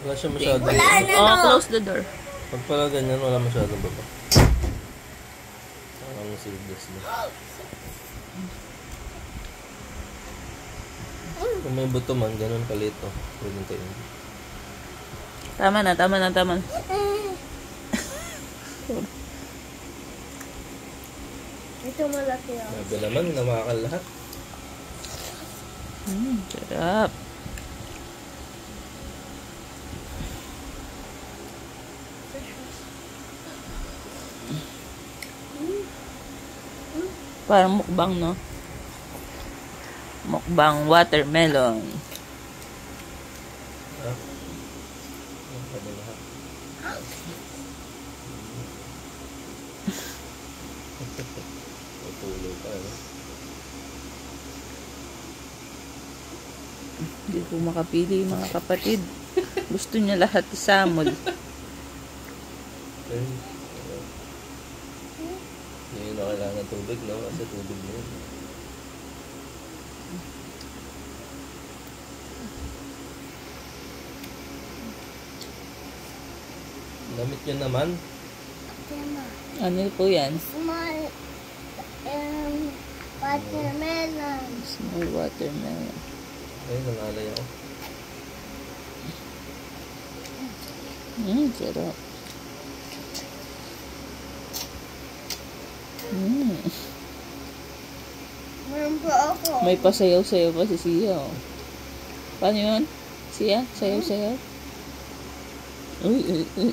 Wala siya masyadong Wala baba. na, Oh, no? close the door. Pag pala ganyan, wala masyadong baba. Parang seedless na. Kung may buto man, ganun kalit, oh. Pwede tayo. Tama na, tama na, tama na. Ito malaki ako. Sabi naman, namakal lahat. Sarap. Parang mukbang, no? Mukbang watermelon. Ah. Sabi lahat. Tutuloy pa, eh. Hindi ko makapili, mga kapatid. Gusto niya lahat isamol. Ayun. Hindi yun na kailangan ng tubig, no? Kasi tubig na yun. Damit yun naman. Tema. Ano po yan? Small watermelon. Small watermelon. Ayun, nangalay ako. Sarap. Meron pa ako. May pasayaw-sayaw pa si Sia, oh. Paano yun? Sia? Sayaw-sayaw? Uy, uy, uy.